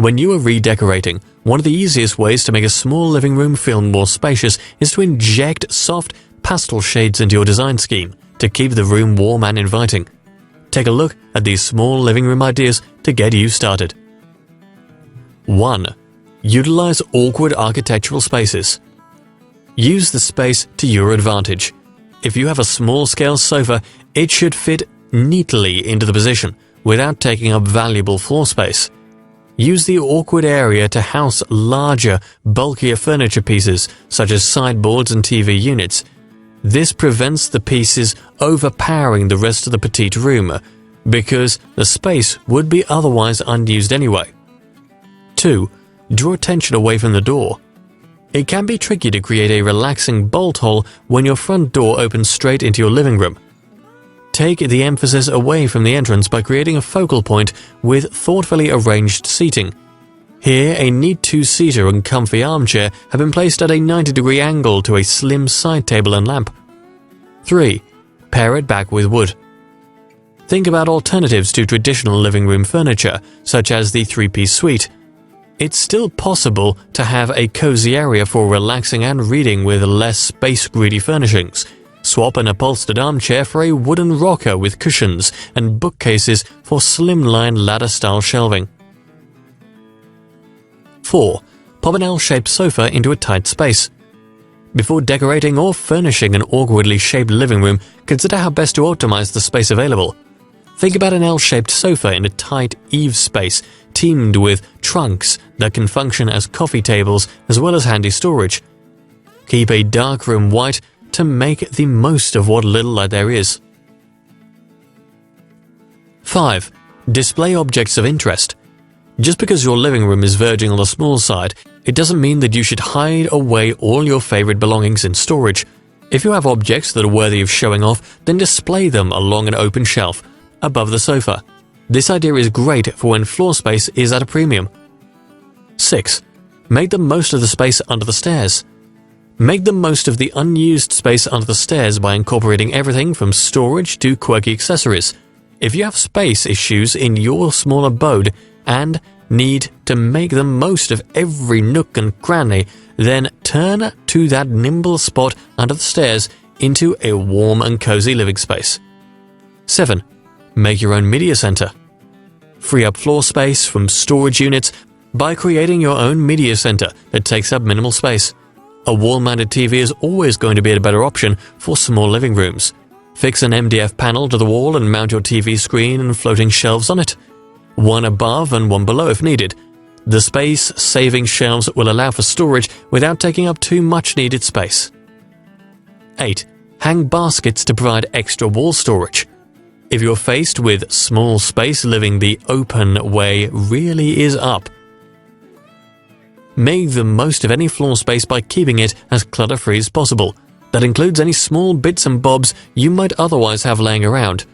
When you are redecorating, one of the easiest ways to make a small living room feel more spacious is to inject soft pastel shades into your design scheme to keep the room warm and inviting. Take a look at these small living room ideas to get you started. 1. Utilize awkward architectural spaces. Use the space to your advantage. If you have a small-scale sofa, it should fit neatly into the position without taking up valuable floor space. Use the awkward area to house larger, bulkier furniture pieces such as sideboards and TV units. This prevents the pieces overpowering the rest of the petite room, because the space would be otherwise unused anyway. 2. Draw attention away from the door. It can be tricky to create a relaxing bolt hole when your front door opens straight into your living room. Take the emphasis away from the entrance by creating a focal point with thoughtfully arranged seating. Here, a neat two-seater and comfy armchair have been placed at a 90-degree angle to a slim side table and lamp. 3. Pair it back with wood. Think about alternatives to traditional living room furniture, such as the three-piece suite. It's still possible to have a cozy area for relaxing and reading with less space-greedy furnishings. Swap an upholstered armchair for a wooden rocker with cushions and bookcases for slimline ladder-style shelving. 4. Pop an L-shaped sofa into a tight space. Before decorating or furnishing an awkwardly shaped living room, consider how best to optimize the space available. Think about an L-shaped sofa in a tight eave space, teamed with trunks that can function as coffee tables as well as handy storage. Keep a dark room white to make the most of what little light there is. 5. Display objects of interest. Just because your living room is verging on the small side, it doesn't mean that you should hide away all your favorite belongings in storage. If you have objects that are worthy of showing off, then display them along an open shelf above the sofa. This idea is great for when floor space is at a premium. 6. Make the most of the space under the stairs. Make the most of the unused space under the stairs by incorporating everything from storage to quirky accessories. If you have space issues in your small abode and need to make the most of every nook and cranny, then turn to that nimble spot under the stairs into a warm and cozy living space. 7. Make your own media center. Free up floor space from storage units by creating your own media center that takes up minimal space. A wall-mounted TV is always going to be a better option for small living rooms. Fix an MDF panel to the wall and mount your TV screen and floating shelves on it. One above and one below if needed. The space-saving shelves will allow for storage without taking up too much needed space. 8. Hang baskets to provide extra wall storage. If you're faced with small space, living the open way really is up. Make the most of any floor space by keeping it as clutter-free as possible. That includes any small bits and bobs you might otherwise have laying around.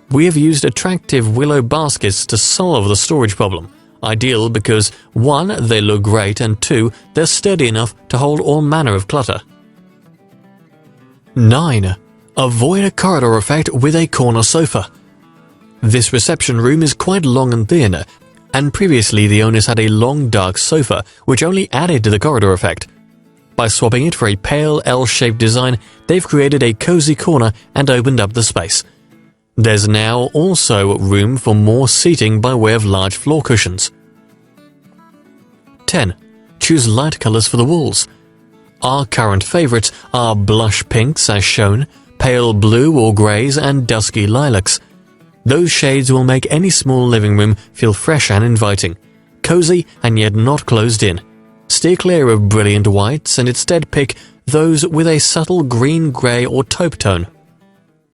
We have used attractive willow baskets to solve the storage problem. Ideal because 1. They look great, and 2. They're sturdy enough to hold all manner of clutter. 9. Avoid a corridor effect with a corner sofa. This reception room is quite long and thin, and previously the owners had a long dark sofa which only added to the corridor effect. By swapping it for a pale L-shaped design, they've created a cozy corner and opened up the space. There's now also room for more seating by way of large floor cushions. 10. Choose light colors for the walls. Our current favorites are blush pinks as shown, pale blue or grays, and dusky lilacs. Those shades will make any small living room feel fresh and inviting, cozy and yet not closed in. Steer clear of brilliant whites and instead pick those with a subtle green, grey or taupe tone.